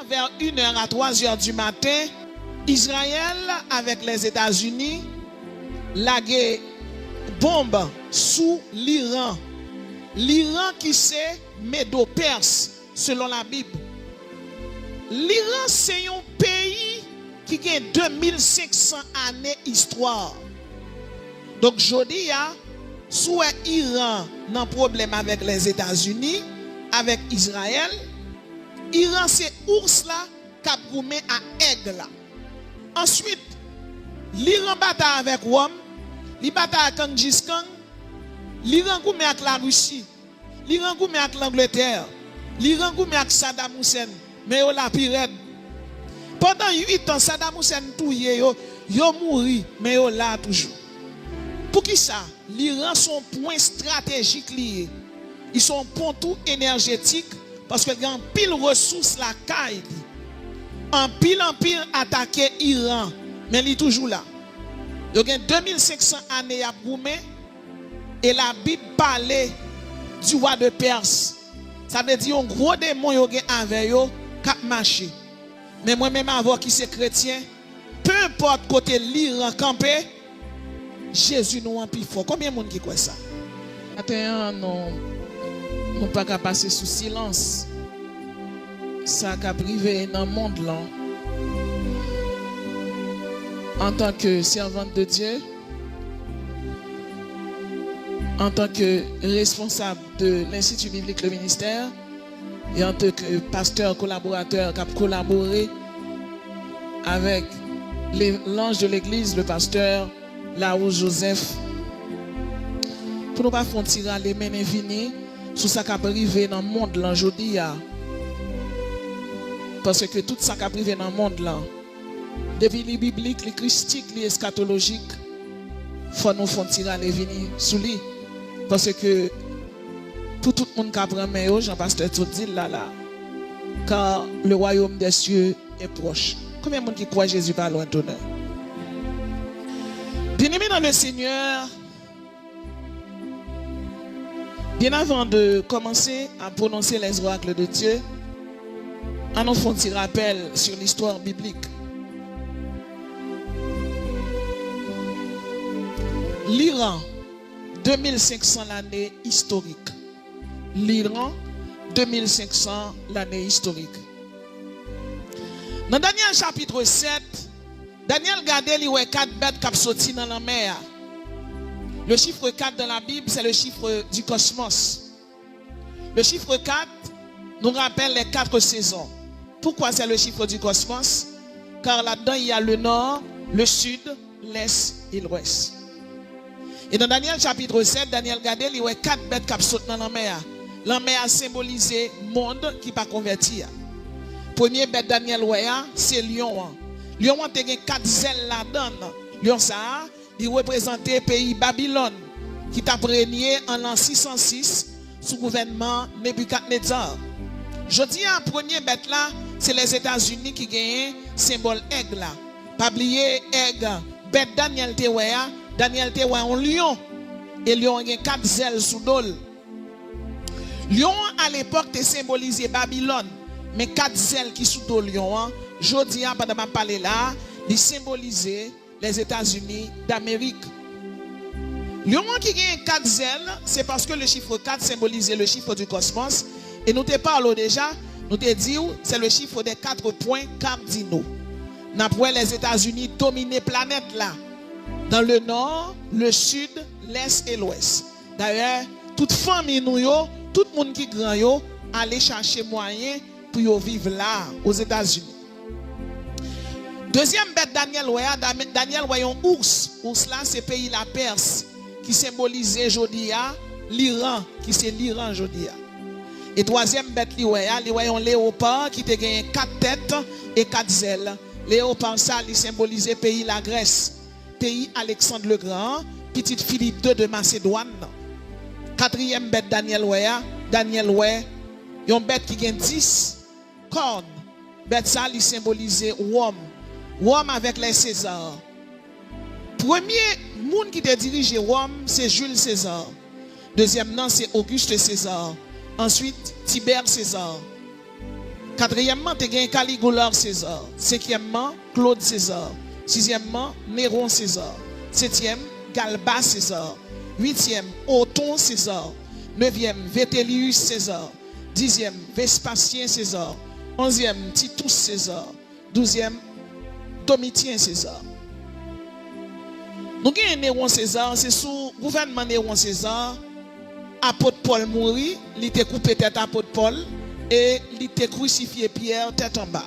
vers 1h à 3h du matin, Israël avec les États-Unis lagué bombe sous l'Iran. L'Iran qui c'est Médo-Perse selon la Bible. L'Iran c'est un pays qui a 2500 années d'histoire. Donc jodi a soit Iran n'a problème avec les États-Unis, avec Israël. Iran c'est ours là qui a goumé à aigle là. Ensuite, l'Iran bataille avec Rome, l'Iran bataille avec Gengis Khan, l'Iran goumé avec la Russie, l'Iran goumé avec l'Angleterre, l'Iran goumé avec Saddam Hussein, mais yo la pire. Pendant 8 ans, Saddam Hussein touye yo mouri, mais yo là toujours. Pour qui ça? L'Iran son point stratégique lié. Ils sont pont tout énergétique parce qu'il y a un pile ressources la caille. En pile attaqué Iran, mais il est toujours là. Il y a 2500 années à Goumé et la Bible parlait du roi de Perse. Ça veut dire un gros démon yo gen avec yo k'ap marché. Mais moi-même avant qui c'est chrétien, peu importe côté l'Iran campé, Jésus nous en plus fort. Combien de monde qui croit ça? Matin non pas qu'à passer sous silence. Ça qu'a privé dans le monde là. En tant que servante de Dieu, en tant que responsable de l'Institut biblique le ministère et en tant que pasteur collaborateur qui a collaboré avec l'ange de l'église, le pasteur Laou Joseph, pour ne pas faire tirer les mains infinis sur ça qui a privé dans le monde là aujourd'hui. Parce que tout ça qui a privé dans le monde là, depuis les bibliques, les christiques, les eschatologiques, il faut nous faire tirer les vignes sous lui. Parce que pour tout le monde qui apprend, Jean-Pasteur tout dit là, car le royaume des cieux est proche. Combien de monde qui croit Jésus par loin d'honneur? Bien-aimé dans le Seigneur, bien avant de commencer à prononcer les oracles de Dieu, on nous fait un petit rappel sur l'histoire biblique. L'Iran, 2500 l'année historique. L'Iran, 2500 l'année historique. Dans Daniel chapitre 7, Daniel regardait les 4 bêtes qui sont sorties dans la mer. Le chiffre 4 dans la Bible, c'est le chiffre du cosmos. Le chiffre 4 nous rappelle les 4 saisons. Pourquoi c'est le chiffre du cosmos? Car là-dedans, il y a le nord, le sud, l'est et l'ouest. Et dans Daniel chapitre 7, Daniel regardait les 4 bêtes qui sautent dans la mer. La mer a symbolisé le monde qui n'est pas converti. Premier bête Daniel c'est lion. Lion a 4 ailes là-dedans. Lion ça, il représentait le pays Babylone qui t'a régné en l'an 606 sous gouvernement Nebuchadnezzar. Je dis à premier bête là, c'est les États-Unis qui gagnent symbole aigle là. Pas oublier aigle, bête Daniel Tewea, Daniel Tewea un lion et lion a 4 ailes sous dol. Lion à l'époque était symbolisé Babylone, mais 4 ailes qui sous dol lion, je dis à pendant ma parler là, il symbolisait les États-Unis d'Amérique. Lion qui gagne 4 ailes, c'est parce que le chiffre 4 symbolisait le chiffre du cosmos. Et nous te parlons déjà, nous te disons, c'est le chiffre des 4 points cardinaux. Nous avons les États-Unis dominer la planète là. Dans le nord, le sud, l'est et l'ouest. D'ailleurs, toute famille, tout le monde qui est grand, allez chercher moyen pour vivre là, aux États-Unis. Deuxième bête, Daniel voyait un ours. Ours là, c'est pays la Perse, qui symbolisait Jodia, l'Iran, qui c'est l'Iran Jodia. Et troisième bête, il voyait un léopard qui te gagné 4 têtes et 4 ailes. Léopard, ça, il symbolisait pays la Grèce, pays Alexandre le Grand, petite Philippe II de Macédoine. Quatrième bête, Daniel une bête qui gagne 10 cornes. Bête ça, il symbolisait Rome. Rome avec les Césars. Premier monde qui te dirige Rome, c'est Jules César. Deuxième nom, c'est Auguste César. Ensuite, Tibère César. Quatrièmement, tu as Caligula César. Cinquièmement, Claude César. Sixièmement, Néron César. Septième, Galba César. Huitième, Othon César. Neuvième, Vitellius César. Dixième, Vespasien César. Onzième, Titus César. Douzième, Domitien César. Nous avons Néron César, c'est sous le gouvernement Néron César. Apôtre Paul mourit, il était coupé tête apôtre Paul et il était crucifié Pierre tête en bas.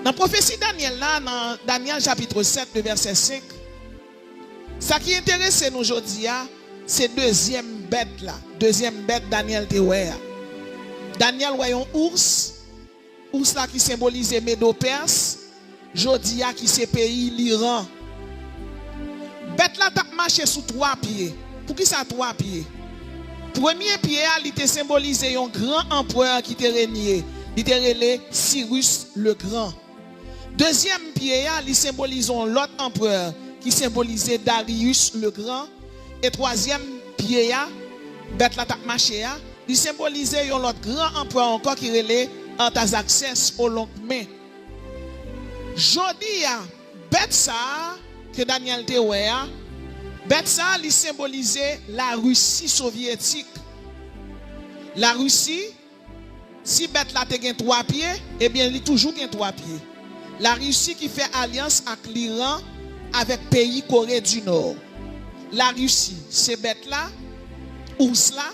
Dans la prophétie Daniel, là, dans Daniel chapitre 7, le verset 5, ça qui intéresse nous aujourd'hui, c'est deuxième bête là. Deuxième bête Daniel Tewea. Daniel voyait un ours là qui symbolise Médo-Perse, Jodia qui c'est pays l'Iran. Bête là t'a marché sous 3 pieds. Pour qui ça 3 pieds? Premier pied, il était symbolisé un grand empereur qui était régné. Il était relé Cyrus le Grand. Deuxième pied, il symbolise l'autre empereur qui symbolisait Darius le Grand. Et troisième pied, bête la tap marché, il symbolisait l'autre grand empereur encore qui relait Artaxerxès au long main. Jodi, bête ça que Daniel Tewea, bête ça, il symbolisait la Russie soviétique. La Russie, si bête là te gen 3 pieds, eh bien, il toujours gen 3 pieds. La Russie qui fait alliance avec l'Iran, avec pays Corée du Nord. La Russie, c'est bête là, ours là,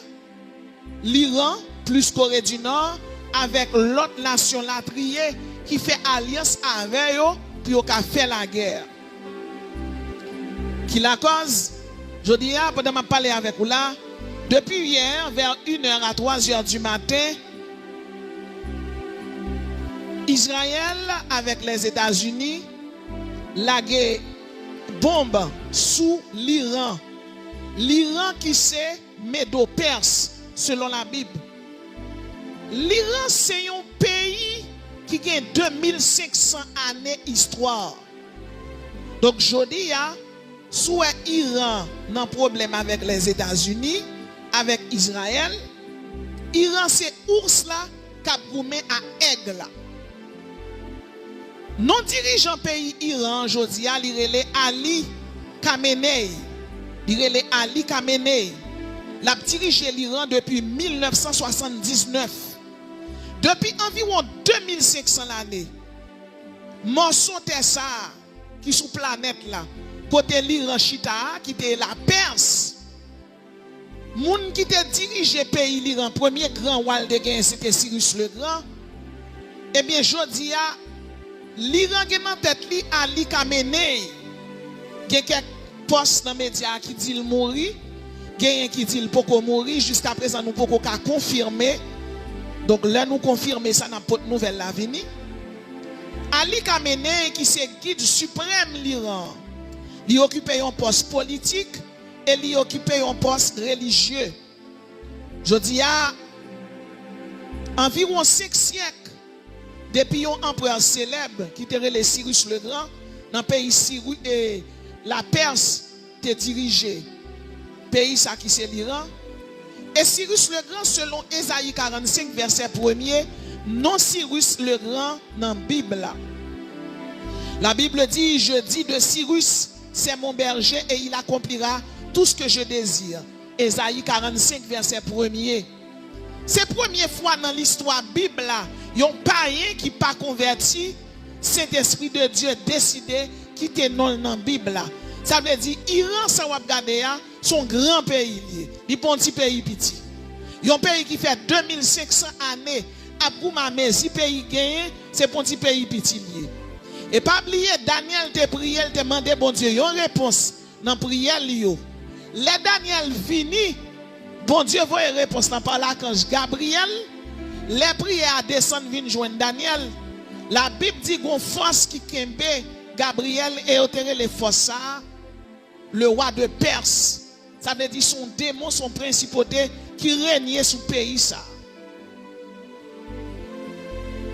l'Iran plus Corée du Nord, avec l'autre nation là triée qui fait alliance avec eux pour faire la guerre. Qui la cause? Je dis, pendant que je parle avec vous là, depuis hier, vers 1h à 3h du matin, Israël avec les États-Unis lagué bombe sous l'Iran. L'Iran qui c'est Médo-Perse selon la Bible. L'Iran c'est un pays qui a 2500 années d'histoire. Donc je dis, soit Iran n'a un problème avec les États-Unis, avec Israël, Iran c'est ours là qui a goumé à aigle là. Non dirigeant pays Iran aujourd'hui, il est Ali Khamenei. Il est Ali Khamenei. Il a dirigé l'Iran depuis 1979. Depuis environ 2500 années. Morceau Tessa qui sous planète là, côté l'Iran Chita qui était la Perse. Moun qui te dirigé pays l'Iran, premier grand wal de gain c'était Cyrus le Grand. Eh bien jodi a l'Iran qui dans tête li Ali Khamenei. Il y a quelques postes dans les médias qui disent qu'il mourit, il y a qui disent qu'il peut mourir. Jusqu'à présent, nous ne pouvons pas confirmer. Donc là, nous confirmons ça dans notre nouvelle avenir. Ali Khamenei, qui est guide suprême de l'Iran, il occupe un poste politique et il occupe un poste religieux. Je dis à environ 5 siècles. Depuis un empereur célèbre qui était le Cyrus le Grand, dans le pays Cyrus et la Perse te dirigé. Pays ça qui c'est l'Iran. Et Cyrus le Grand, selon Ésaïe 45, verset 1er, non Cyrus le Grand dans la Bible. La Bible dit, je dis de Cyrus, c'est mon berger et il accomplira tout ce que je désire. Ésaïe 45, verset 1er. C'est la première fois dans l'histoire Bible là, il y a un païen qui pas converti, Saint-Esprit de Dieu décidé quitter non dans la Bible là. Ça veut dire Iran ça va regarder son grand pays lié. Il pas un petit pays petit. Il y a un pays qui fait 2500 années à Goumamé, si pays gagné, c'est un petit pays petit lié. Et pas oublier Daniel te prié, te demandé bon Dieu, il y a une réponse dans prière liyo. Les Daniel vini, bon Dieu voit une réponse dans par l'archange Gabriel. Les prières descendent viennent joindre Daniel. La Bible dit qu'on force qui kembe Gabriel et opéré les forces le roi de Perse. Ça veut dire son démon, son principauté qui régnait sous le pays ça.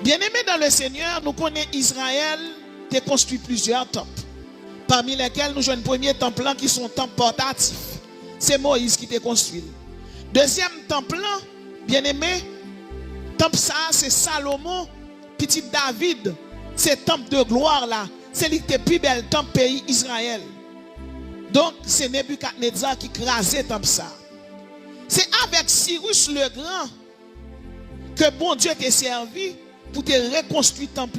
Bien-aimés dans le Seigneur, nous connaissons Israël qui a construit plusieurs temples. Parmi lesquels nous jouons le premier temple qui sont temples portatifs. C'est Moïse qui a construit. Deuxième temple, bien-aimé, temple ça, c'est Salomon, petit David. C'est temple de gloire là. C'est le plus bel temple pays Israël. Donc, c'est Nebuchadnezzar qui crasait temple ça. C'est avec Cyrus le Grand que bon Dieu t'a servi pour te reconstruire temple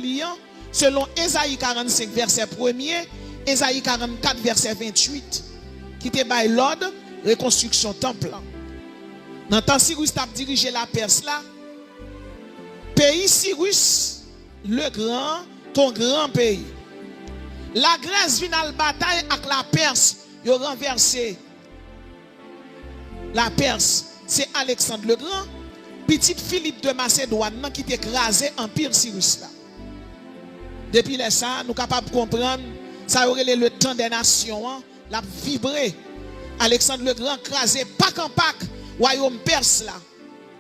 selon Ésaïe 45 verset 1er, Ésaïe 44 verset 28 qui te baille l'ordre reconstruction temple. Dans le temps Cyrus t'a dirigé la Perse là. Pays Cyrus le Grand, ton grand pays. La Grèce vient à la bataille avec la Perse. Ils ont renversé la Perse. C'est Alexandre le Grand, petit Philippe de Macédoine qui t'a écrasé l'Empire Cyrus là. Depuis ça, nous sommes capables de comprendre, ça aurait le temps des nations, la vibré. Alexandre le Grand crasé pack en pack, royaume perse là.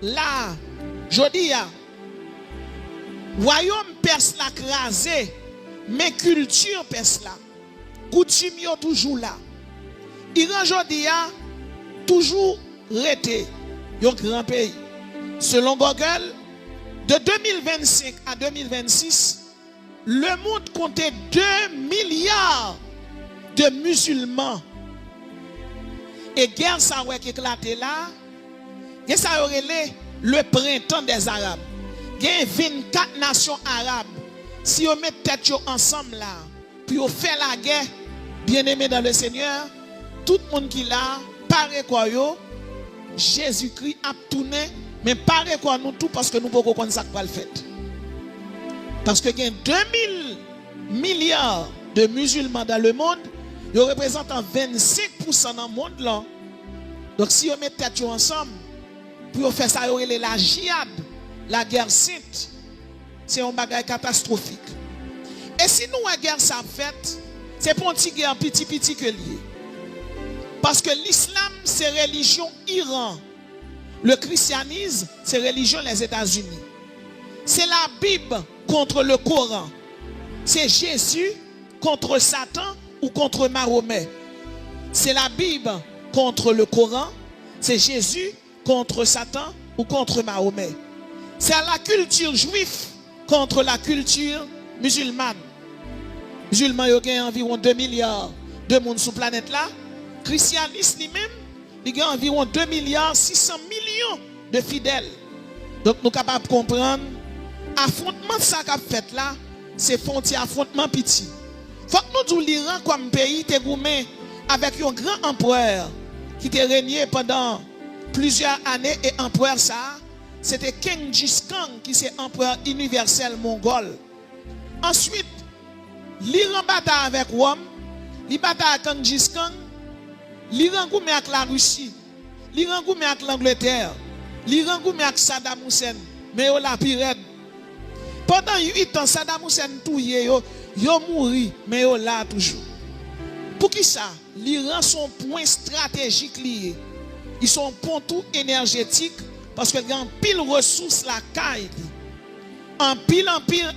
Là, je dis, royaume perse là crasé, mais culture perse là, coutume toujours là. Iran jodi toujours resté un grand pays. Selon Google, de 2025 à 2026, le monde comptait 2 milliards de musulmans. Et guerre ça qui éclaté là, et ça aurait le printemps des Arabes. Il y a 24 nations arabes. Si on met tête ensemble là, puis on fait la guerre, bien aimé dans le Seigneur, tout le monde qui là, paraît quoi yo, Jésus-Christ a tourné, mais paraît quoi nous tout parce que nous pouvons connaître ça pas le fait. Parce que il y a 2000 milliards de musulmans dans le monde, ils représentent 25% dans le monde là. Donc si on met tête ensemble, puis on fait ça, la djihad, la guerre sainte, c'est un bagage catastrophique. Et si nous la guerre ça fait, c'est pour une petite guerre petit que lié. Parce que l'islam c'est religion Iran, le christianisme c'est religion les États-Unis. C'est la Bible contre le Coran. C'est Jésus contre Satan ou contre Mahomet. C'est la Bible contre le Coran. C'est Jésus contre Satan ou contre Mahomet. C'est la culture juive contre la culture musulmane. Musulmans, il y a environ 2 milliards de monde sur la planète là. Christianisme lui-même, il y a environ 2 milliards 600 millions de fidèles. Donc nous sommes capables de comprendre, affrontement ça qu'a fait là, c'est un affrontement petit. Faut que nous disions l'Iran comme pays t'es gourmé avec un grand empereur qui était régné pendant plusieurs années et empereur ça, c'était Genghis Khan qui c'est empereur universel mongol. Ensuite, l'Iran bataille avec Rome, il bataille avec Genghis Khan, l'Iran gourmé avec la Russie, l'Iran gourmé avec l'Angleterre, l'Iran gourmé avec Saddam Hussein, mais yo la pire. Pendant 8 ans, Saddam Hussein touye yo mouri, mais yo là toujours. Pour qui ça? L'Iran son point stratégique lié. Ils sont pont tout énergétique parce que y a pile ressources la caille. En pile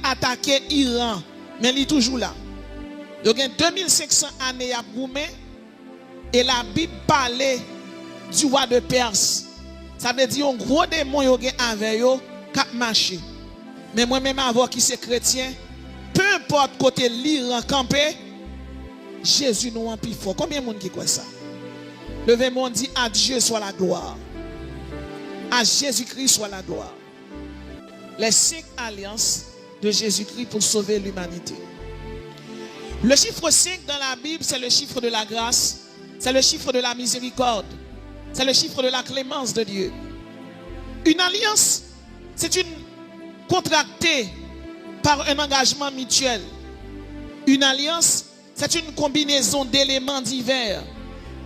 attaquer Iran, mais il est toujours là. Il y a 2500 années à goumé et la Bible parlait du roi de Perse. Ça veut dire un gros démon qui avec eux cap marché. Mais moi-même avant qui c'est chrétien, peu importe côté l'Iran campé, Jésus nous en plus fort. Combien de monde qui croit ça? Levez-moi, dit à Dieu soit la gloire. À Jésus-Christ soit la gloire. Les 5 alliances de Jésus-Christ pour sauver l'humanité. Le chiffre 5 dans la Bible, c'est le chiffre de la grâce, c'est le chiffre de la miséricorde, c'est le chiffre de la clémence de Dieu. Une alliance, c'est une contractée par un engagement mutuel. Une alliance, c'est une combinaison d'éléments divers.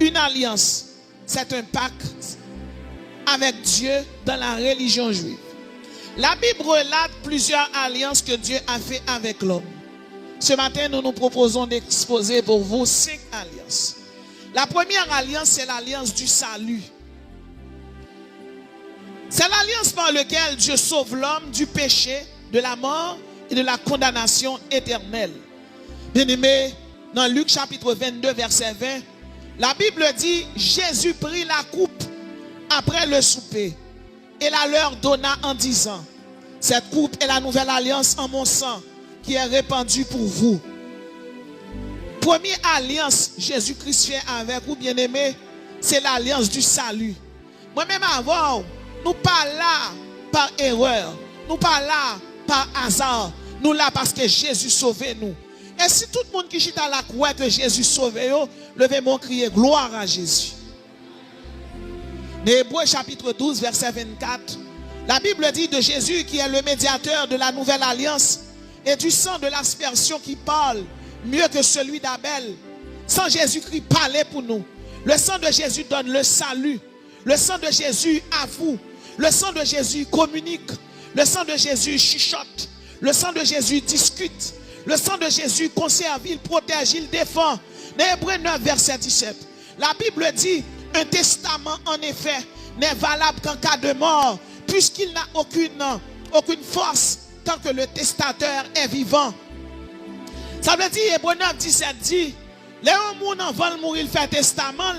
Une alliance, c'est un pacte avec Dieu dans la religion juive. La Bible relate plusieurs alliances que Dieu a fait avec l'homme. Ce matin, nous nous proposons d'exposer pour vous 5 alliances. La première alliance, c'est l'alliance du salut. C'est l'alliance par laquelle Dieu sauve l'homme du péché, de la mort et de la condamnation éternelle. Bien-aimé, dans Luc chapitre 22, verset 20, la Bible dit, Jésus prit la coupe après le souper et la leur donna en disant, Cette coupe est la nouvelle alliance en mon sang qui est répandue pour vous. Première alliance Jésus-Christ fait avec vous, bien-aimés, c'est l'alliance du salut. Moi-même avant, nous pas là par erreur, nous pas là par hasard, nous là parce que Jésus sauve nous. Et si tout le monde qui chita la croix que Jésus sauve, levez-moi crier gloire à Jésus. Dans Hébreux chapitre 12, verset 24, la Bible dit de Jésus qui est le médiateur de la nouvelle alliance et du sang de l'aspersion qui parle mieux que celui d'Abel. Sans Jésus-Christ parler pour nous. Le sang de Jésus donne le salut. Le sang de Jésus avoue. Le sang de Jésus communique. Le sang de Jésus chuchote. Le sang de Jésus discute. Le sang de Jésus conserve, il protège, il défend. Dans Hébreux 9, verset 17, la Bible dit, un testament en effet n'est valable qu'en cas de mort, puisqu'il n'a aucune force tant que le testateur est vivant. Ça veut dire, Hébreux 9, 17 dit, les gens qui veulent mourir, il fait testament.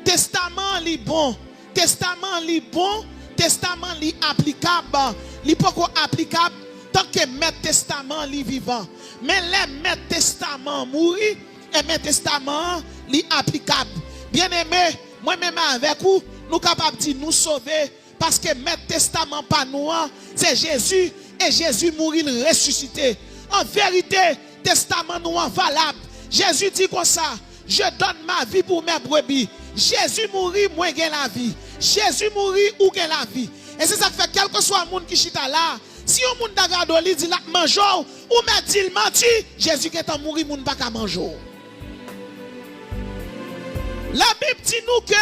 Testament est bon. Testament est bon. Testament est applicable. Il n'est pas applicable tant que maître testament est vivant. Mais les maîtres testament mourir et maître testament est applicable. Bien aimé, moi-même avec vous, nous sommes capables de nous sauver parce que maître testament pas nous, c'est Jésus et Jésus mourit ressuscité. En vérité, testament nous est valable. Jésus dit comme ça, je donne ma vie pour mes brebis. Jésus mourit, moi j'ai la vie. Jésus mourit ou j'ai la vie. Et c'est ça qui fait quel que soit le monde qui chita là, si on monde d'agado li dit la manger ou m'a dit il menti, Jésus qui est mourir moun pas ka manger. La Bible dit nous que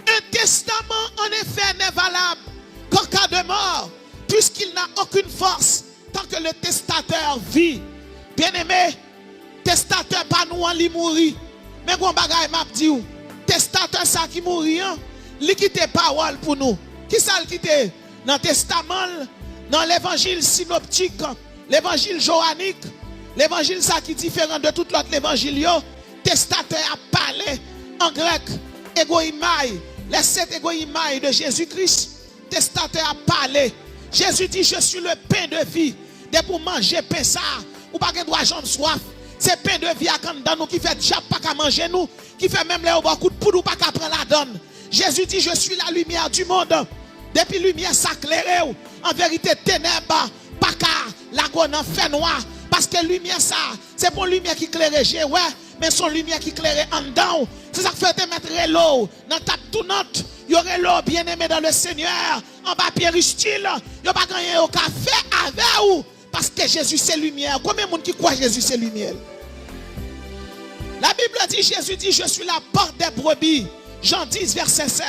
un testament en effet n'est valable qu'en cas de mort, puisqu'il n'a aucune force tant que le testateur vit. Bien-aimé, testateur pas nous en li mourir. Mais bon bagay m'a dit ou, testateur ça qui mourit, li quitte parole pour nous. Qui ça le quitte dans le testament, dans l'évangile synoptique, l'évangile johannique, l'évangile ça qui est différent de tout l'autre évangile, testateur a parlé en grec, égoïmaï, les 7 égoïmaï de Jésus-Christ, testateur a parlé. Jésus dit, je suis le pain de vie. Dès pour manger pain ça, ou pas de droit jambe soif. C'est pain de vie à quand nous qui fait déjà pas qu'à manger nous, qui fait même les beaucoup de poudre ou pas qu'à prendre la donne. Jésus dit, je suis la lumière du monde. Depuis lumière s'éclaire, en vérité ténèbres, pas qu'à la gonne fait noir. Parce que lumière ça, c'est pour lumière qui éclaire, ouais, mais son lumière qui éclaire en dedans. C'est ça qui fait te mettre l'eau dans ta tournante. Il y aurait l'eau bien aimé dans le Seigneur. En bas pierre style, il n'y a pas gagné au café avec ou. Parce que Jésus c'est lumière. Combien de monde qui croit Jésus c'est lumière? La Bible dit, Jésus dit, je suis la porte des brebis. Jean 10, verset 7.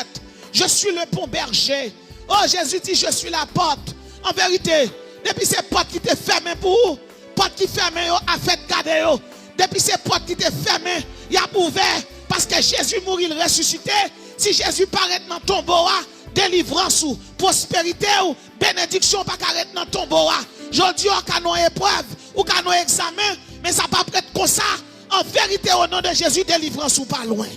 Je suis le bon berger. Oh, Jésus dit, je suis la porte. En vérité, depuis ces portes qui te ferment pour vous, portes qui ferment, a fait garder. Depuis ces portes qui te ferment, il y a ouvert. Parce que Jésus mourit, il ressuscité. Si Jésus paraît dans ton tombeau, délivrance ou prospérité ou bénédiction, pas qu'arrête dans ton tombeau. Je dis, on a nos épreuves, ou a nos examens, mais ça pas prêtre comme ça. En vérité, au nom de Jésus, délivrance ou pas loin.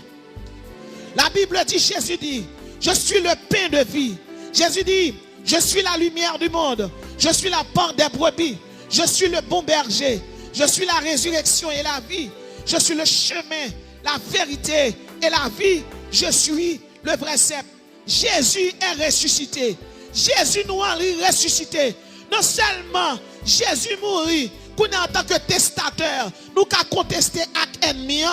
La Bible dit, Jésus dit, je suis le pain de vie. Jésus dit, je suis la lumière du monde. Je suis la porte des brebis. Je suis le bon berger. Je suis la résurrection et la vie. Je suis le chemin, la vérité et la vie. Je suis le vrai cep. Jésus est ressuscité. Jésus nous a ressuscité. Non seulement Jésus mourit, qu'on est en tant que testateur, nous avons contesté avec ennemi.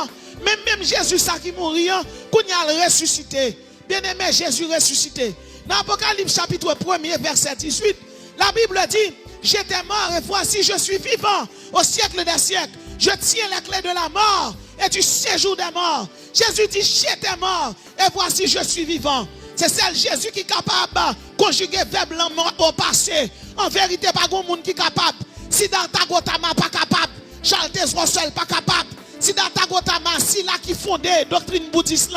Même Jésus ça qui mourit, qu'on a ressuscité. Bien aimé, Jésus ressuscité. Dans Apocalypse chapitre 1er, verset 18, la Bible dit, j'étais mort et voici je suis vivant au siècle des siècles. Je tiens les clés de la mort et du séjour des morts. Jésus dit, j'étais mort et voici je suis vivant. C'est celle Jésus qui est capable de conjuguer verbe mort au passé. En vérité, pas grand monde qui est capable. Si dans ta gotama pas capable, Charles Rossel pas capable. Si dans ta gotama, si là qui fondait doctrine bouddhiste,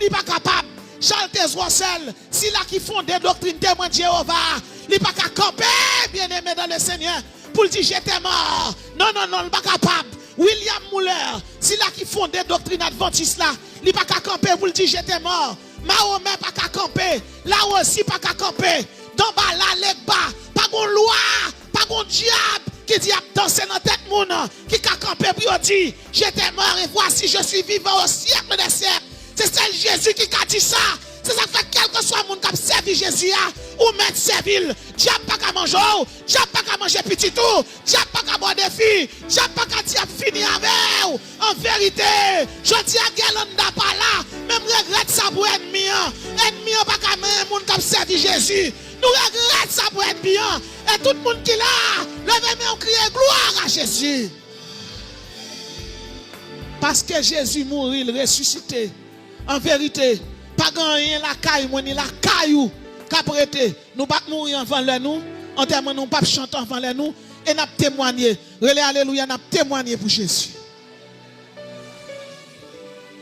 il pas capable. Charles Rossel, si là qui fondait doctrine témoin de Jéhovah, il pas camper, bien aimé dans le Seigneur, pour dire j'étais mort. Non, il pas capable. William Muller, si là qui fondait doctrine adventiste là, il pas camper pour dire j'étais mort. Mahomet pas camper. Là aussi pas camper. Dans bas là, les bas, pas gon loi, pas gon diable qui dit à danser dans tête moun, qui a campé pour dire j'étais mort et voici je suis vivant au siècle des siècles. C'est celle Jésus qui a dit ça. C'est ça fait quel que soit le monde qui a servi Jésus ou mettre servile. Diable pas qu'à manger, diable pas qu'à manger petit tout, diable pas qu'à boire des filles, diable pas qu'à dire fini avec. En vérité, je dis à Galanda pas là, même regrette ça pour ennemi. Ennemi pas qu'à même monde qui a servi Jésus. Nous regrettons ça pour être bien. Et tout le monde qui est là, levez-moi, on crie gloire à Jésus. Parce que Jésus mourit, il ressuscité. En vérité, pas gagner la caille, ni la caillou qu'a prêté. Nous pas mourir avant le nous, en termes nous pas chanter avant le nous, et n'a témoigné. Relais alléluia, n'a témoigné pour Jésus.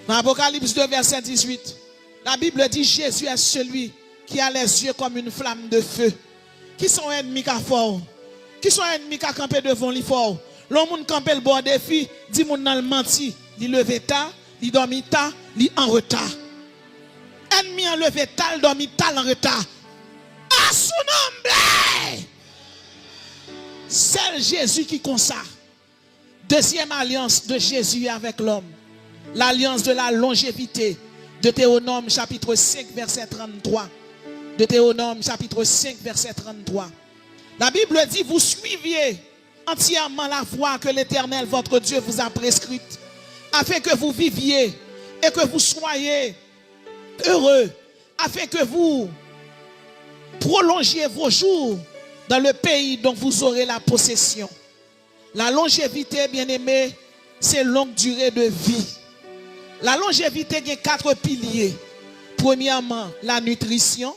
Dans Apocalypse 2, verset 18, la Bible dit Jésus est celui qui a les yeux comme une flamme de feu. Qui sont ennemis qui fort? Qui sont ennemis qui campé devant lui fort? L'homme qui campe le bord des filles, dit mon dans le menti, il levé tard, il dormi tard, il en retard. Ennemi en levé tard, il dormi tard en retard. À son nom, c'est Jésus qui consacre. Deuxième alliance de Jésus avec l'homme. L'alliance de la longévité. Deutéronome chapitre 5 verset 33. Deutéronome chapitre 5 verset 33. La Bible dit vous suiviez entièrement la voie que l'Éternel votre Dieu vous a prescrite afin que vous viviez et que vous soyez heureux, afin que vous prolongiez vos jours dans le pays dont vous aurez la possession. La longévité, bien-aimé, c'est longue durée de vie. La longévité a 4 piliers. Premièrement, la nutrition.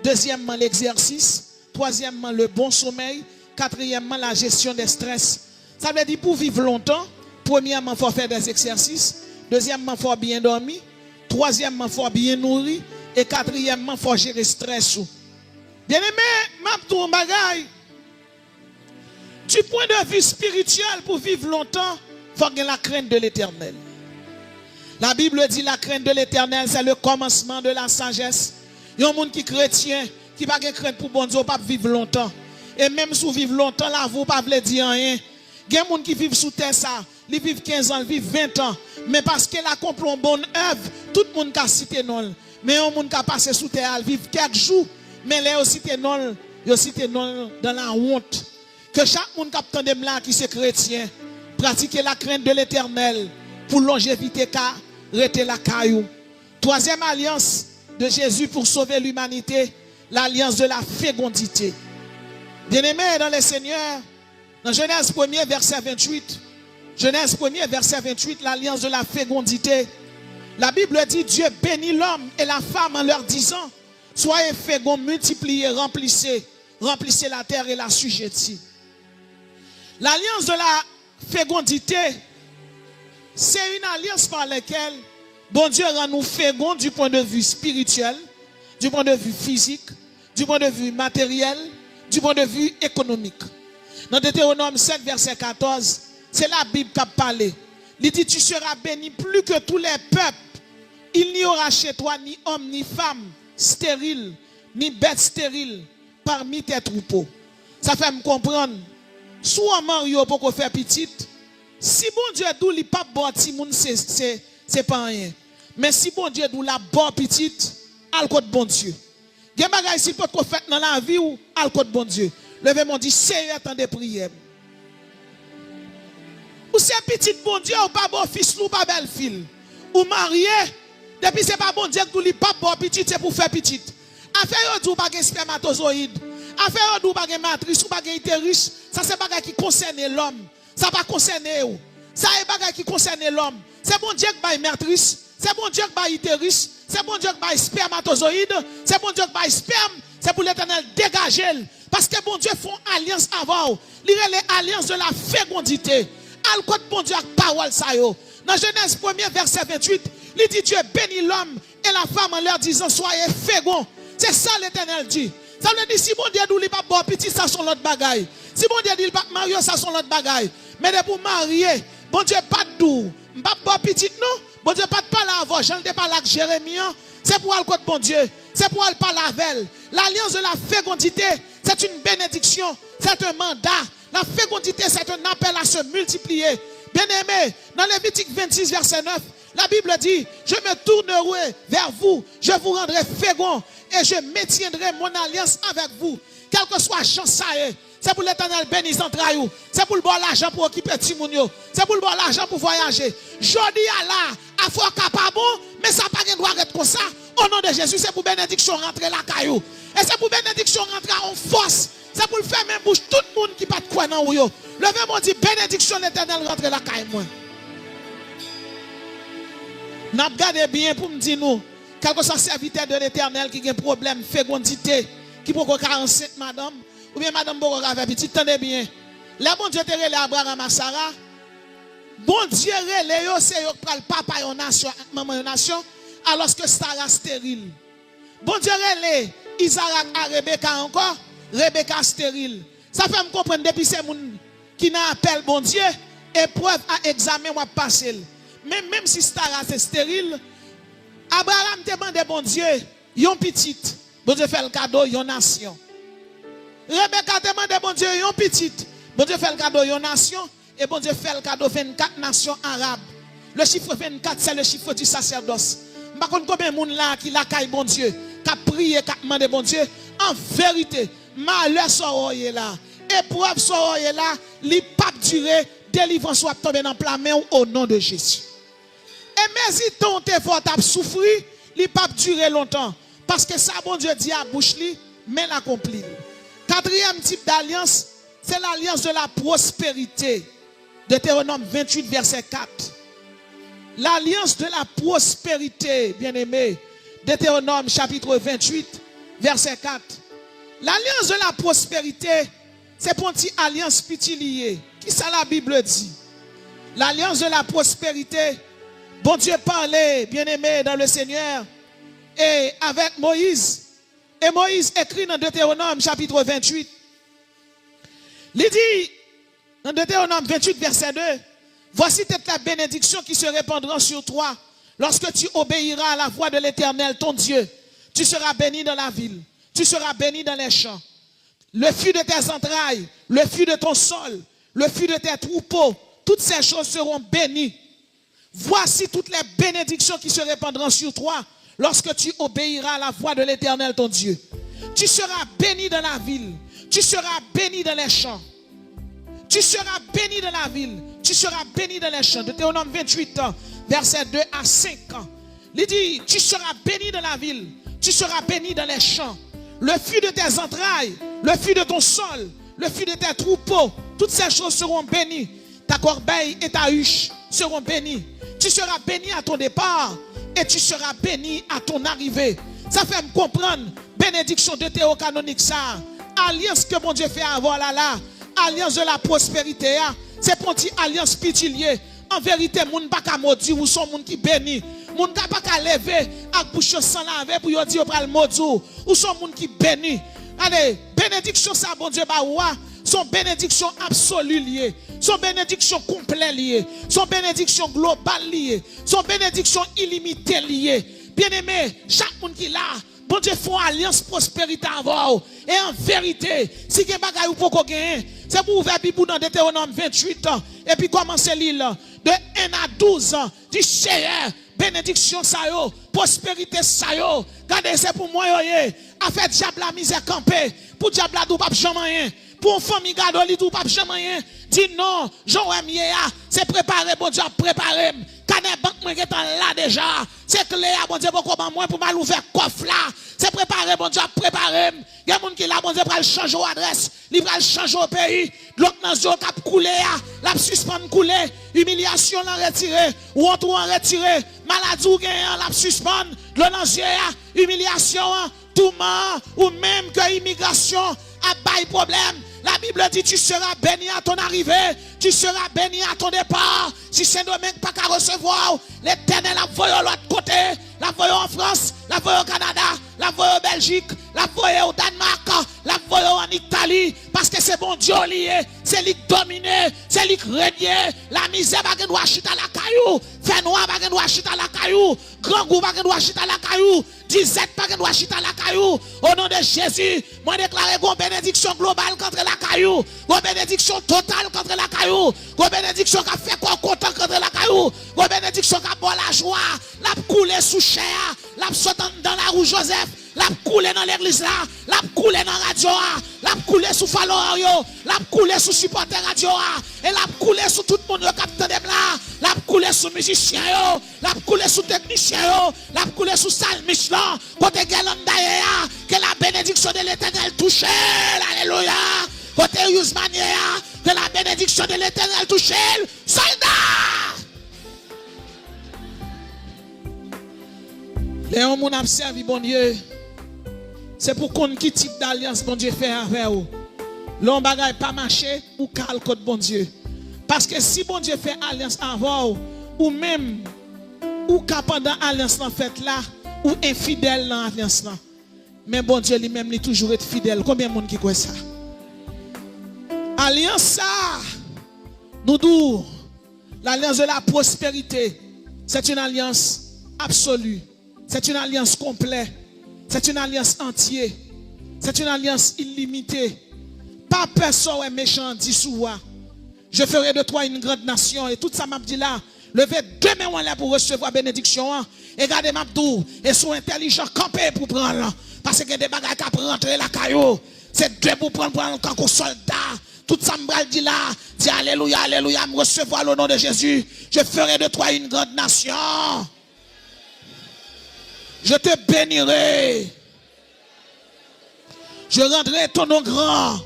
Deuxièmement, l'exercice. Troisièmement, le bon sommeil. Quatrièmement, la gestion des stress. Ça veut dire pour vivre longtemps, premièrement, il faut faire des exercices. Deuxièmement, il faut bien dormir. Troisièmement, il faut bien nourrir. Et quatrièmement, il faut gérer le stress. Bien-aimé, ma bagaille. Du point de vue spirituel, pour vivre longtemps, il faut avoir la crainte de l'Éternel. La Bible dit la crainte de l'Éternel, c'est le commencement de la sagesse. Il y a un monde qui est chrétien, qui n'a pas de crainte pour bon Dieu, pas vivre longtemps. Et même si vous vivez longtemps, là, vous ne pouvez pas dire rien. Il y a des gens qui vivent sous terre, ça. Ils vivent 15 ans, ils vivent 20 ans. Mais parce qu'elle a accompli une bonne œuvre, tout le monde a cité non. Mais il y a des gens qui ont passé sous terre, ils vivent 4 jours. Mais là, ils cité non, ils cité non dans la honte. Que chaque monde qui a entendu là, qui est chrétien, pratiquer la crainte de l'Éternel pour longévité, car rester la caillou. Troisième alliance de Jésus pour sauver l'humanité, l'alliance de la fécondité. Bien-aimés dans le Seigneur, dans Genèse 1er, verset 28, Genèse 1er, verset 28, l'alliance de la fécondité. La Bible dit, Dieu bénit l'homme et la femme en leur disant, soyez féconds, multipliez, remplissez la terre et la sujettez. L'alliance de la fécondité, c'est une alliance par laquelle bon Dieu rend nous féconds du point de vue spirituel, du point de vue physique, du point de vue matériel, du point de vue économique. Dans Deutéronome 7, verset 14, c'est la Bible qui a parlé. Il dit, tu seras béni plus que tous les peuples. Il n'y aura chez toi ni homme ni femme stérile, ni bête stérile parmi tes troupeaux. Ça fait me comprendre. Soit Mario pour faire petite, si bon Dieu d'où il pas bon ti moun c'est pas rien. Mais si bon Dieu d'où la bon petite, al côté bon Dieu. Gen bagay si peut qu'on fait dans la vie ou al côté bon Dieu. Levez mon dit Seigneur temps de prière. Ou c'est petite bon Dieu ou pas bon fils ou pas belle fille. Ou marié depuis c'est pas bon Dieu d'où il pas bon petite c'est pour faire petite. Affaire d'où pas spermatozoïde. Affaire d'où pas matrice ou pas utérus, ça c'est bagay qui concerne l'homme. Ça pas concerner ou. Ça est bagay qui concerne l'homme. C'est bon Dieu qui baille matrice, c'est bon Dieu qui baille utérus, c'est bon Dieu qui baille spermatozoïde, c'est bon Dieu qui baille sperme, c'est pour l'Éternel dégager. Parce que bon Dieu font alliance avant. Il y a l'alliance de la fécondité. Al côté bon Dieu avec parole ça yo. Dans Genèse 1er verset 28, il dit Dieu bénit l'homme et la femme en leur disant soyez féconds. C'est ça l'Éternel dit. Ça veut dire si bon Dieu dit pas bon petit ça sont l'autre bagaille. Si bon Dieu dit pas marié ça sont l'autre bagaille. Mais de pour marier, bon Dieu pas doux, pas bon petit non. Bon Dieu pas de parler avant, j'en ai parlé avec Jérémie, c'est pour aller côté bon Dieu, c'est pour aller parler avec elle. L'alliance de la fécondité, c'est une bénédiction, c'est un mandat. La fécondité, c'est un appel à se multiplier. Bien-aimé, dans Lévitique 26, verset 9, la Bible dit, je me tournerai vers vous, je vous rendrai fécond et je maintiendrai mon alliance avec vous. Quel que soit chance ça est, c'est pour l'Éternel bénir entrailles, c'est pour le bon l'argent pour occuper Timounio, c'est pour le bon l'argent pour voyager. Jodi à là, à faut capable, mais ça pas de droit être comme ça. Au nom de Jésus, c'est pour bénédiction rentrer la caillou. Et c'est pour bénédiction rentrer en force. C'est pour le faire même bouche tout le monde qui pas de quoi dans ou yo. Levez moi dit bénédiction l'Éternel rentrer la caille moi. N'a regardé bien pour me dire nous, quelque soit serviteur de l'Éternel qui a un problème fécondité, qui peut être enceinte madame, ou bien madame peut faire petit, tenez bien. Là bon Dieu te relé Abraham à Sarah. Bon Dieu relé yo c'est yo pral papa yon nation, maman yon nation, alors que Sarah stérile. Bon Dieu relé Isaac à Rebecca encore, Rebecca stérile. Ça fait me comprendre depuis ces moun qui n'a appel bon Dieu, épreuve à examen ou à passer. Mais même si Sarah c'est stérile, Abraham te demande bon Dieu, yon petite, bon Dieu fait le cadeau, yon nation. Rebecca te demande bon Dieu, yon petite, bon Dieu fait le cadeau, yon nation, et bon Dieu fait le cadeau, 24 nations arabes. Le chiffre 24, c'est le chiffre du sacerdoce. Par contre, combien de monde là qui la caille bon Dieu, qui a prié, qui a demandé bon Dieu, en vérité, malheur soit là, épreuve soit là, li pas durer, délivrance soit tomber dans la main au nom de Jésus. Et mais si ton effort t'a souffri, li pas durer longtemps. Parce que ça, bon Dieu dit à bouche li, mais l'accomplit. Quatrième type d'alliance, c'est l'alliance de la prospérité. Deutéronome 28, verset 4. L'alliance de la prospérité, bien-aimé. Deutéronome chapitre 28, verset 4. L'alliance de la prospérité, c'est pour une petite alliance petit liée. Qui ça la Bible dit? L'alliance de la prospérité, bon Dieu parlait, bien-aimé, dans le Seigneur, et avec Moïse. Et Moïse écrit dans Deutéronome chapitre 28. Il dit, dans Deutéronome 28, verset 2, voici toute la bénédiction qui se répandra sur toi lorsque tu obéiras à la voix de l'Éternel, ton Dieu. Tu seras béni dans la ville, tu seras béni dans les champs. Le fruit de tes entrailles, le fruit de ton sol, le fruit de tes troupeaux, toutes ces choses seront bénies. Voici toutes les bénédictions qui se répandront sur toi lorsque tu obéiras à la voix de l'Éternel, ton Dieu. Tu seras béni dans la ville, tu seras béni dans les champs. Tu seras béni dans la ville, tu seras béni dans les champs. Deutéronome 28, verset 2 à 5. Il dit, tu seras béni dans la ville, tu seras béni dans les champs. Le fruit de tes entrailles, le fruit de ton sol, le fruit de tes troupeaux, toutes ces choses seront bénies. Ta corbeille et ta huche seront bénies. Tu seras béni à ton départ et tu seras béni à ton arrivée. Ça fait me comprendre, bénédiction de théocanonique ça. Alliance que mon Dieu fait avoir là. Alliance de la prospérité, c'est pour une alliance pitilier. En vérité, moun pas ka maudit ou son moun qui béni. Moun ka pas ka lever ak bouche sans laver pour yo dire pral maudit ou son moun qui béni. Allez, bénédiction ça bon Dieu ba ouah, son bénédiction absolue liée, son bénédiction complète liée, son bénédiction globale liée, son bénédiction illimitée liée. Bien-aimé, chaque monde qui là, bon Dieu font alliance prospérité avant. Et en vérité, si vous avez un bagage gagner, c'est pour ouvrir la Bible dans Deutéronome 28 ans. Et puis commencer l'île de 1 à 12 ans. Du Seigneur, bénédiction ça yo, prospérité ça yo. Regardez, c'est pour moi yo. A fait diable la misère camper. Pour diable la dou pas jamais rien. Pour une famille gado li dou pas jamais rien. Dis non, Joël c'est préparé, bon Dieu préparé. Canet banque moi qui là déjà. C'est clair, bon Dieu pour moi pour mal ouvrir coffre là. C'est préparé, bon Dieu préparé. Il y a des gens qui là, bon Dieu pour changer d'adresse, il va changer au pays. L'autre nation qui a coulé, la suspendre couler, humiliation l'a retiré, ou on en retiré, maladie ou gain la suspendre, l'onancier humiliation, tout mort ou même que immigration a pas problème. La Bible dit tu seras béni à ton arrivée, tu seras béni à ton départ. Si Saint-Domingue pas qu'à recevoir, l'Éternel la voyé de l'autre côté, la voyé en France, la voyé au Canada, la voyé en Belgique, la voyé au Danemark, la voyé en Italie, parce que c'est bon Dieu lié, c'est lui dominé, c'est lui régné. La misère va doit chita la caillou, fait noir va doit chita la caillou, grand goût va doit chita la caillou. Disette pas que doit chita la caillou. Au nom de Jésus, moi déclare une bénédiction globale contre la caillou. Une bénédiction totale contre la caillou. Une bénédiction qui a fait quoi content contre la caillou. Une bénédiction qui a bon la joie. La couler sous chair. La sauter dans la rue Joseph. La couler dans l'église là. La couler dans la radio. La couler sous Falorio. La couler sous supporter radio. Et la couler sous tout le monde qui capte de là. La couler sous musiciens. La couler sous techniciens. La couler sous salmiste là. Côté Galandaya. Que la bénédiction de l'Éternel touche. Alléluia. Côté Yusmania. Que la bénédiction de l'Éternel touche. Soldat. Les gens qui ont servi bon Dieu, c'est pour qu'on qui type d'alliance bon Dieu fait avec vous. L'on bagaille pas marcher ou cal contre bon Dieu. Parce que si bon Dieu fait alliance avant ou même ou pendant alliance en fait là ou infidèle dans alliance là. Mais bon Dieu lui-même il toujours être fidèle. Combien de monde qui croit ça? Alliance ça nous dit l'alliance de la prospérité, c'est une alliance absolue. C'est une alliance complète. C'est une alliance entière. C'est une alliance illimitée. Pas personne est méchant dit sous moi. Je ferai de toi une grande nation. Et tout ça m'a dit là. Levez deux mains là pour recevoir bénédiction. Et gardez ma dou. Et soyez intelligents, campez pour prendre. Parce que des bagages qui prennent rentrer la caillou. C'est deux pour prendre comme soldat. Tout ça m'a dit là. Dis alléluia, alléluia. Me recevoir le nom de Jésus. Je ferai de toi une grande nation. Je te bénirai. Je rendrai ton nom grand.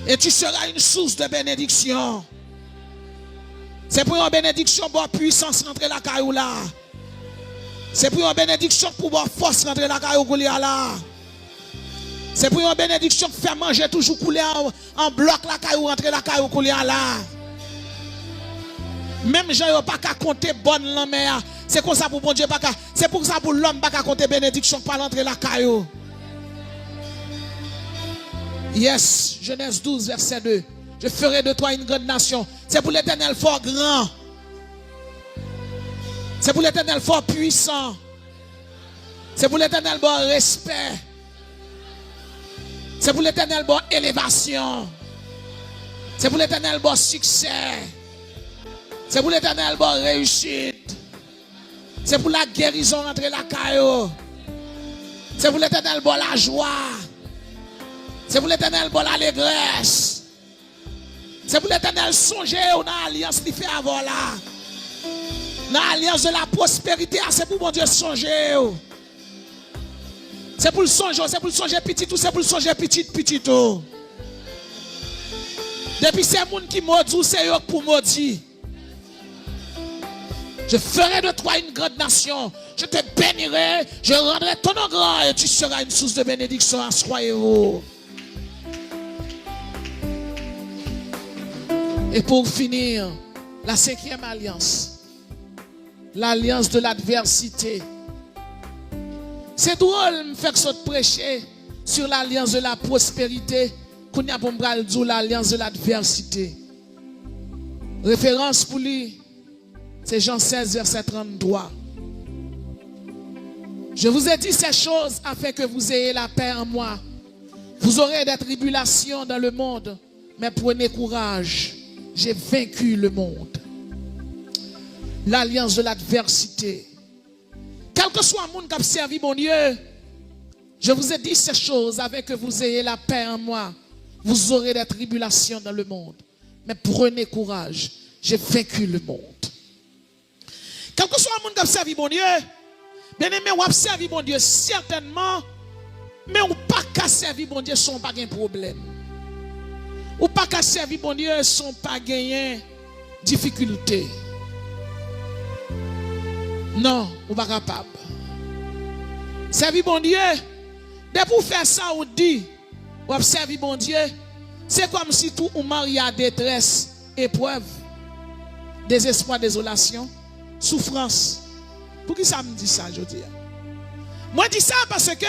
Et tu seras une source de bénédiction. C'est pour une bénédiction pour puissance rentrer la caillou là. C'est pour une bénédiction pour avoir force rentrer la caillou là. C'est pour une bénédiction pour faire manger toujours couler en bloc la caillou rentrer la caillou là. Même gens n'ont pas qu'à compter bonne la mer. C'est comme ça pour bon Dieu pas qu'à. C'est pour ça pour l'homme pas qu'à compter bénédiction pour l'entrée la caillou. Yes, Genèse 12 verset 2. Je ferai de toi une grande nation. C'est pour l'Éternel fort grand. C'est pour l'Éternel fort puissant. C'est pour l'Éternel bon respect. C'est pour l'Éternel bon élévation. C'est pour l'Éternel bon succès. C'est pour l'Éternel bon réussite. C'est pour la guérison entre la caillou. C'est pour l'Éternel bon la joie. C'est pour l'Éternel bon l'allégresse. C'est pour l'Éternel songer dans l'alliance qui fait avant là. Dans l'alliance de la prospérité, c'est pour mon Dieu songer. C'est pour le songer, c'est pour le songer petit tout, c'est pour le songer petit tout. Depuis ces gens qui maudit, c'est eux pour maudire. Je ferai de toi une grande nation. Je te bénirai. Je rendrai ton nom grand et tu seras une source de bénédiction. Assoyez-vous. Et pour finir, la cinquième alliance. L'alliance de l'adversité. C'est drôle de faire ça prêcher sur l'alliance de la prospérité. Qu'on y a pour me l'alliance de l'adversité. Référence pour lui. C'est Jean 16, verset 33. Je vous ai dit ces choses afin que vous ayez la paix en moi. Vous aurez des tribulations dans le monde, mais prenez courage. J'ai vaincu le monde. L'alliance de l'adversité. Quel que soit le monde qui a servi mon Dieu, je vous ai dit ces choses afin que vous ayez la paix en moi. Vous aurez des tribulations dans le monde, mais prenez courage. J'ai vaincu le monde. Quel que soit le monde qui a servi mon Dieu, bien aimé, ou a servi mon Dieu certainement, mais ou pas qu'à servir mon Dieu sans pas de problème. Ou pas qu'à servir mon Dieu sans pas gagner difficulté. Non, ou pas capable. Servir mon Dieu, dès pour faire ça, on dit, ou servir mon Dieu, c'est comme si tout ou mari à détresse, épreuve, désespoir, désolation, souffrance. Pour qui ça me dit ça, je dis? Moi, je dis ça parce que,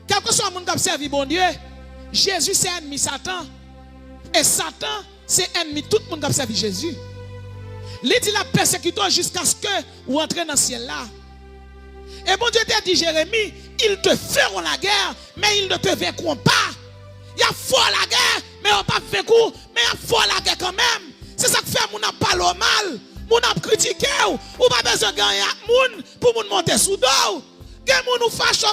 quel que soit le monde qui observe mon Dieu, Jésus c'est ennemi Satan. Et Satan c'est ennemi tout le monde qui observe Jésus. Il dit la persécution jusqu'à ce que vous entrez dans le ciel là. Et bon Dieu t'a dit, Jérémie, ils te feront la guerre, mais ils ne te vaincront pas. Il y a fort la guerre, mais on pas vaincre, mais il y a fort la guerre quand même. C'est ça que fait mon parle mal, mon a critiqué ou pas besoin de gagner moun pour moun monter sous dos. Gen moun ou fâché,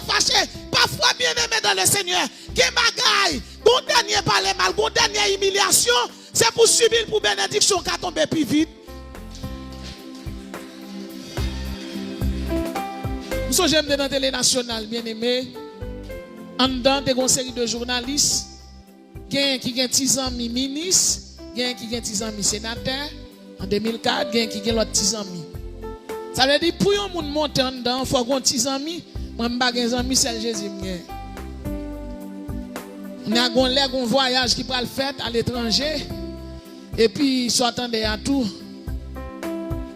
parfois bien aimé dans le Seigneur. Gen bagay, bon dernier parler mal, bon dernière humiliation, c'est pour subir pour bénédiction qui tombe plus vite. Nous j'aime dans la télé nationale, bien aimé. En dedans, des série de journalistes, qui ont 10 ans ministre, qui ont 10 ans sénateur. En 2004, qui ont l'autre 10 ans. Ça veut dire pour un monde monter en dedans, il faut qu'on 10 ans. Moi, je n'ai pas de c'est Jésus. On a un voyage qui peut le faire à l'étranger. Et puis, ils s'attendent à tout.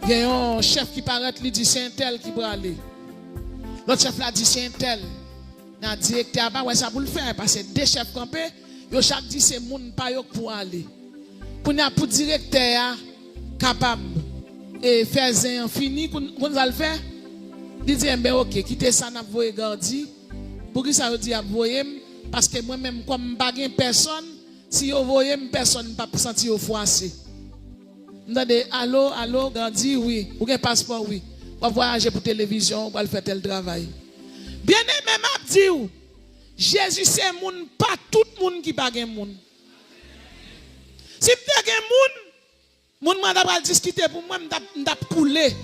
Il y a un chef qui paraît, il dit c'est un tel qui peut aller. L'autre chef l'a dit c'est un tel. Le directeur a dit ça pour le faire. Parce que deux chefs campés, chaque dit c'est moun pas pour aller. Pour le directeur capable et faire un fini, qu'on va le faire. Il dit ben ok, quittez ça, n'a voyé gardi. Pour qui ça veut dire voyé parce que moi-même comme pas personne, si vous voyez personne pas sentir au froissé. M'dande allô gardi oui, ou un passeport oui. On va voyager pour télévision, on va faire tel travail. Bien aimé m'a dit Jésus c'est moun pas tout monde qui pas gen moun. Si tu gen moun m'a pas discuter pour moi m't'a couler.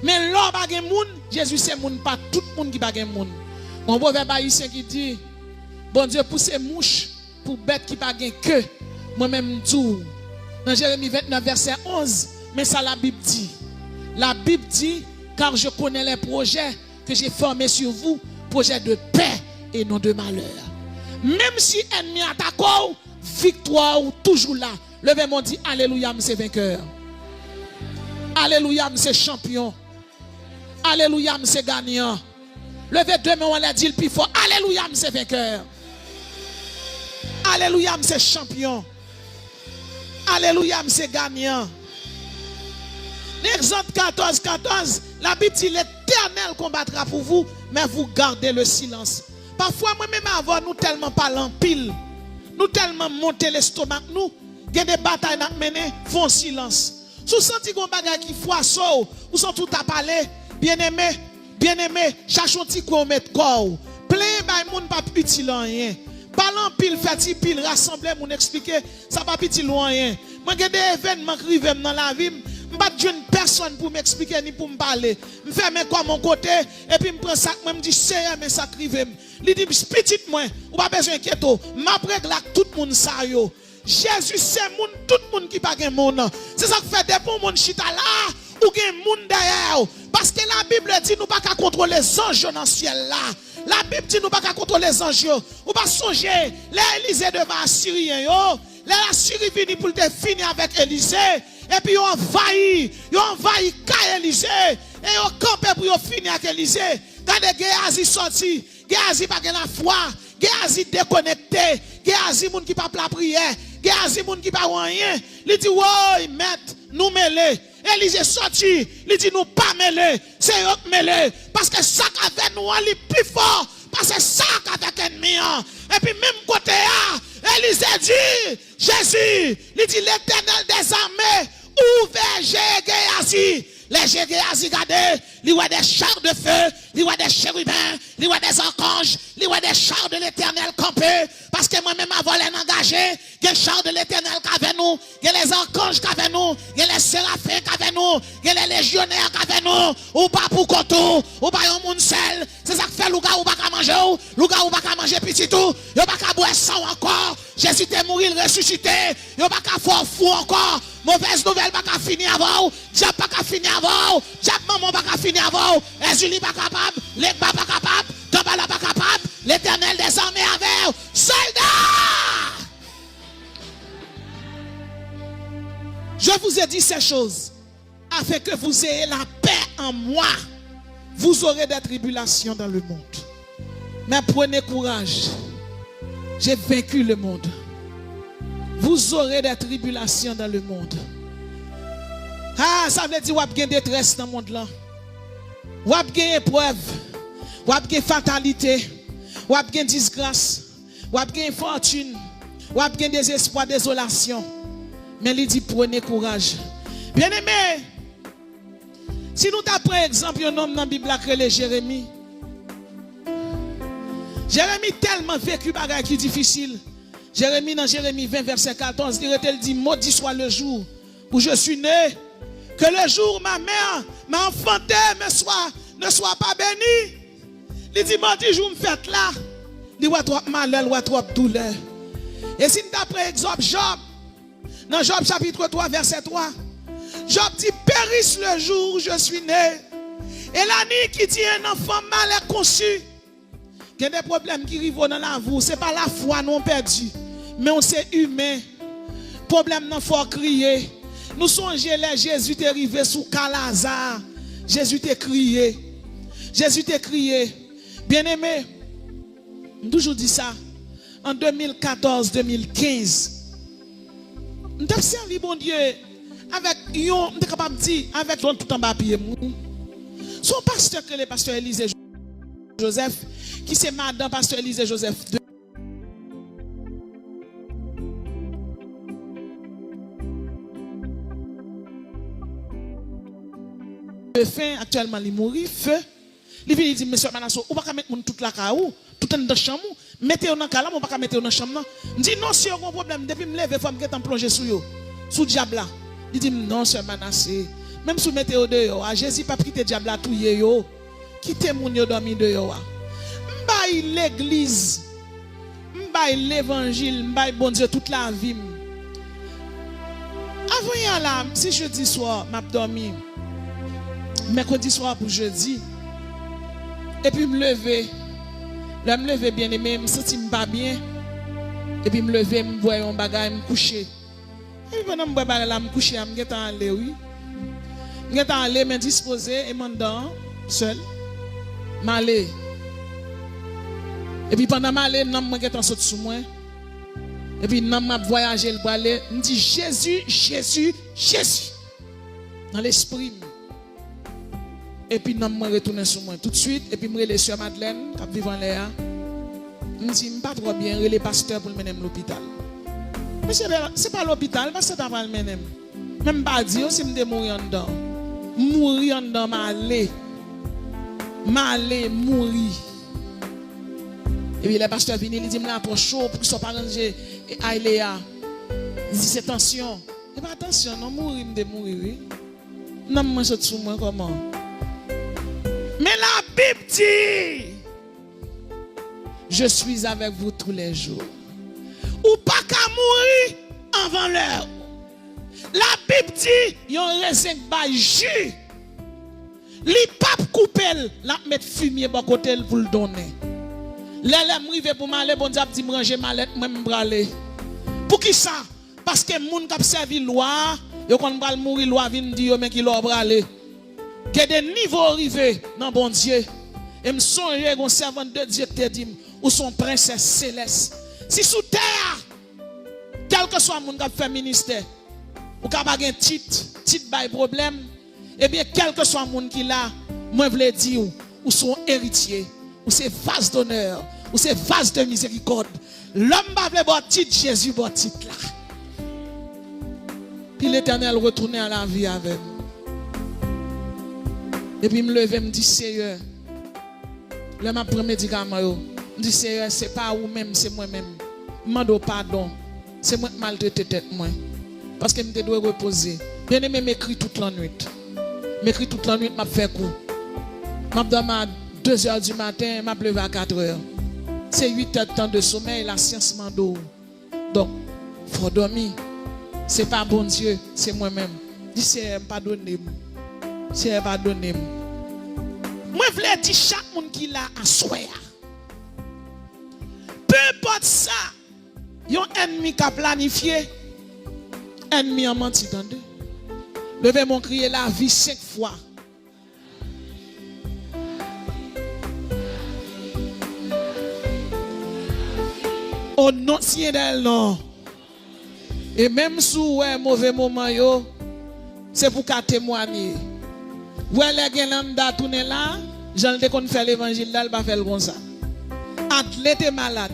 Mais là pas gen moun, Jésus c'est moun pas tout monde qui pas gen moun. Mon proverbe haïtien qui dit bon Dieu pousse mouche pour bête qui pas gen queue. Moi-même tout. Dans Jérémie 29 verset 11, mais ça la Bible dit. La Bible dit car je connais les projets que j'ai formés sur vous, projets de paix et non de malheur. Même si ennemi attaque, victoire ou toujours là. Levez-moi dit alléluia, c'est vainqueur. Alléluia, c'est champion. Alléluia, c'est gagnant. Levez deux mains, on l'a dit le plus fort. Alléluia, c'est vainqueur. Alléluia, c'est champion. Alléluia, c'est gagnant. Exode 14, la Bible dit l'Éternel combattra pour vous, mais vous gardez le silence. Parfois, moi-même, avant, nous tellement parlons en pile, nous tellement monter l'estomac, nous, il y a des batailles à mener, font silence. Si vous sentez qu'on bagaille qui froisse, vous sont tout à parler, bien aimé, cherchons petit qu'on met corps. Plein de monde pas utile rien. Parlant pile, fait pile, rassembler, mon expliquer, ça pas utile rien. Moi, j'ai des événements qui arrivent dans la vie. Je ne pas une personne pour m'expliquer ni pour me parler. Je fais mes quoi mon côté et puis je prends ça, je me dis c'est mais ça crive. Il dit petit moi, ou pas besoin d'inquiéter. M'après là tout le monde ça yo. Jésus c'est monde tout le monde qui pas gen monde. C'est ça qui fait des bons monde chita là ou gen monde derrière. Parce que la Bible dit nous pas qu'à contrôler les anges dans le ciel là. La Bible dit nous pas qu'à contrôler les anges. Ou pas songer les Élysée devant Assyrien yo. La Syrie vini pour te finir avec Élysée. Et puis, ils ont envahi Élysée. Et ils ont campé pour finir avec Élysée. Quand Géasi sorti, Géasi pas la foi, Géasi déconnecté, Géasi moun qui pas la prière, Géasi moun qui pas rien. Il dit, ouais, maître, nous mêler. Élysée sorti, il dit, nous pas mêler. C'est eux qui mêler. Parce que ça avec nous, il est plus fort. Parce que ça avec l'ennemi. Et puis, même côté, Élysée dit, Jésus, il dit, l'Éternel des armées, ouvert Géasi. Les Géasi, regardez, il y a des chars de feu, il y a des chérubins, il y a des archanges, il y a des chars de l'Éternel campés. Parce que moi-même, avant les engagé, il y a les chars de l'Éternel qu'avec nous, il y a les archanges qu'avec nous, il y a les séraphins qu'avec nous, il y a les légionnaires qu'avec nous, ou pas pour koto, ou pas un monde seul. C'est ça que fait Louga ou pas qu'à manger, Louga ou pas qu'à manger petit tout, il pas qu'à boire sang encore. Jésus est mort, il ressuscité, il pas qu'à faire fou encore. Mauvaise nouvelle pas qu'à finir avant, diable pas qu'à finir avant, diable maman pas qu'à finir avant, Ezuli pas capable, l'Egba pas capable, Gambala pas capable, l'Éternel des armées avec soldats. Je vous ai dit ces choses afin que vous ayez la paix en moi. Vous aurez des tribulations dans le monde. Mais prenez courage. J'ai vaincu le monde. Vous aurez des tribulations dans le monde. Ah, ça veut dire que vous avez une détresse dans le monde là. Vous avez une épreuve. Ou avez fatalité, ou avez disgrâce, ou avez fortune, ou avez désespoir, désolation. Mais il dit prenez courage. Bien aimé, si nous t'apprenons exemple un homme dans la Bible qui est Jérémie. Jérémie tellement vécu bagaille qui difficile. Jérémie dans Jérémie 20 verset 14, il dit maudit soit le jour où je suis né, que le jour où ma mère m'a enfanté ne soit pas béni. Il dit maudit jour me fait là. Il voit trop malheur, voit trop douleur. Et si nous t'apprenons exemple Job, dans Job chapitre 3 verset 3, Job dit périsse le jour où je suis né. Et la nuit qui dit un enfant mal conçu. Il y a des problèmes qui arrivent dans la vie. Ce n'est pas la foi non perdue. Mais on sait humain. Problème non faut crier. Nous songeons là, Jésus est arrivé sous Calazar. Jésus t'a crié. Jésus t'a crié. Bien aimé, je toujours dit ça. En 2014-2015, nous avons servi bon Dieu avec, on est capable de dire, avec tout en bas pied. Son pasteur, que le pasteur Élisée Joseph, qui c'est madame pasteur Élisée Joseph. De fin, actuellement, il mourit, feu. Il vient dire, monsieur Manasso, on ne va pas mettre toute la caou, tout dans la chambre, mettez-vous dans la caou, on ne va pas mettre dans la chambre. Je dis, non, si vous avez un problème, depuis que je me lève, il faut que je plonge sous le diable là. Il dit, non, monsieur Manassé, même si vous mettez au dehors, Jésus pas quitter le diable là, tout yé yo, quittez mon yo dormi dehors. M'baye l'église, m'baye l'évangile, m'baye bon Dieu toute la vie. Avant y là, si jeudi soir, m'a dormi, mercredi soir pour jeudi, et puis me lever, là me lever bien aimé, me sentir pas bien, et puis me lever, me voir un bagage, me coucher. Et puis pendant que je me coucher, je suis allé, oui. Je suis allé, me disposer, et m'endors, seul. M'aller. Et puis pendant que je suis allé, je suis sous moi. Et puis je suis voyagé, je me dis Jésus, Jésus, Jésus. Dans l'esprit. Et puis je suis retourné sur moi tout de suite. Et puis je suis allé sur Madeleine, qui vit en l'air. Je me dis, je ne suis pas trop bien, je suis pasteur pour me mener à l'hôpital. Mais ce n'est pas l'hôpital, parce que c'est pas le même. Même pas dire si je suis mourir en dedans. Mourir en dedans, m'aller, mourir. Et puis le pasteur vient, il dit, je suis trop chaud pour que ce soit pas rangé. Et Aïléa, il dit, c'est tension. Et pas attention, non, mourir, je mourir, oui. Non, moi, je suis moi, comment? Mais la Bible dit, je suis avec vous tous les jours. Ou pas qu'à mourir avant l'heure. La Bible dit, yon raisin by jus. Li pape couper, la mettre fumier bon côté pour le donner. L'élève m'rive pour m'aller, bon diable dit m'ranger mallette, moi m'braler. Pour qui ça? Parce que moun k'ap servi loi, yo kon bral mourir loi vinn di yo men ki lor brale. Que des niveaux arrivés dans bon Dieu. Et me songe gon servant de Dieu te dit ou son princesse céleste. Si sous terre, quel que soit mon qui fait ministère, ou qui a un titre by problème, eh bien, quel que soit mon qui là, moi je veux dire, ou son héritier, ou c'est vase d'honneur, ou c'est vase de miséricorde. L'homme va vouloir bon titre, Jésus bon titre là. Puis l'Éternel retourne à la vie avec moi. Et puis me lever, me dit Seigneur, là m'a pris médicament yo. Me dit Seigneur, c'est pas ou même, c'est moi-même. Mando pardon. C'est moi qui maltraité tête moi. Parce que je dois reposer. Bien aimé m'écrit toute la nuit. M'écrit toute la nuit, m'a fait coup. M'a dormi à 2h du matin, m'a levé à 4h. C'est 8 heures de temps de sommeil, la science mando. Donc, faut dormir. C'est pas bon Dieu, c'est moi-même. Dis Seigneur, pardonnez-moi. Seigneur, pardonnez-moi. Moi, je voulais dire chaque monde qui l'a à soi. Peu importe ça, il y a un ennemi qui a planifié, ennemi a menti dans deux. Levez mon crier la vie 5 fois. Au nom de non. Et même si vous avez un mauvais moment, c'est pour qu'à témoigner. Vous avez les gens tourner là, Jean de qu'on fait l'évangile là, il va faire comme ça. Athlète est malade.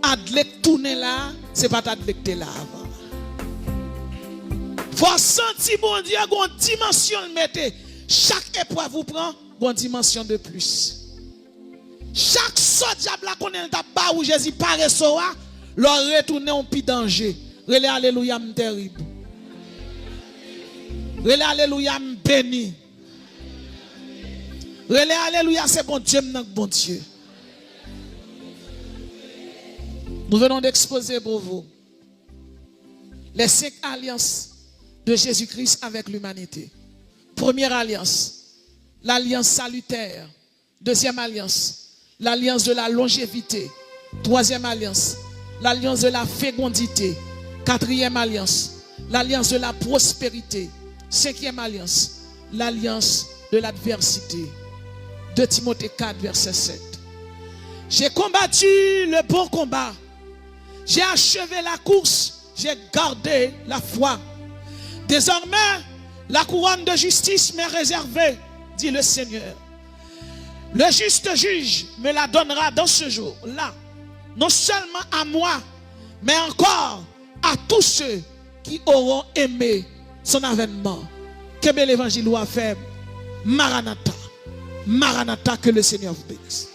Athlète tourner là, c'est pas athlète là avant. Faut sentir bon Dieu une dimension mettez. Chaque épreuve vous prend une dimension de plus. Chaque sort diable la connaît ta pas où Jésus paraît soa, leur retourner en pire danger. Relais alléluia terrible. Relais alléluia béni. Relais alléluia c'est bon Dieu non bon Dieu. Nous venons d'exposer pour vous les 5 alliances de Jésus-Christ avec l'humanité. Première alliance, l'alliance salutaire. Deuxième alliance, l'alliance de la longévité. Troisième alliance, l'alliance de la fécondité. Quatrième alliance, l'alliance de la prospérité. Cinquième alliance, l'alliance de l'adversité. 2 Timothée 4, verset 7. J'ai combattu le bon combat. J'ai achevé la course. J'ai gardé la foi. Désormais, la couronne de justice m'est réservée, dit le Seigneur. Le juste juge me la donnera dans ce jour-là. Non seulement à moi, mais encore à tous ceux qui auront aimé son avènement. Que bel évangile a fait. Maranatha. Maranatha, que le Seigneur vous bénisse.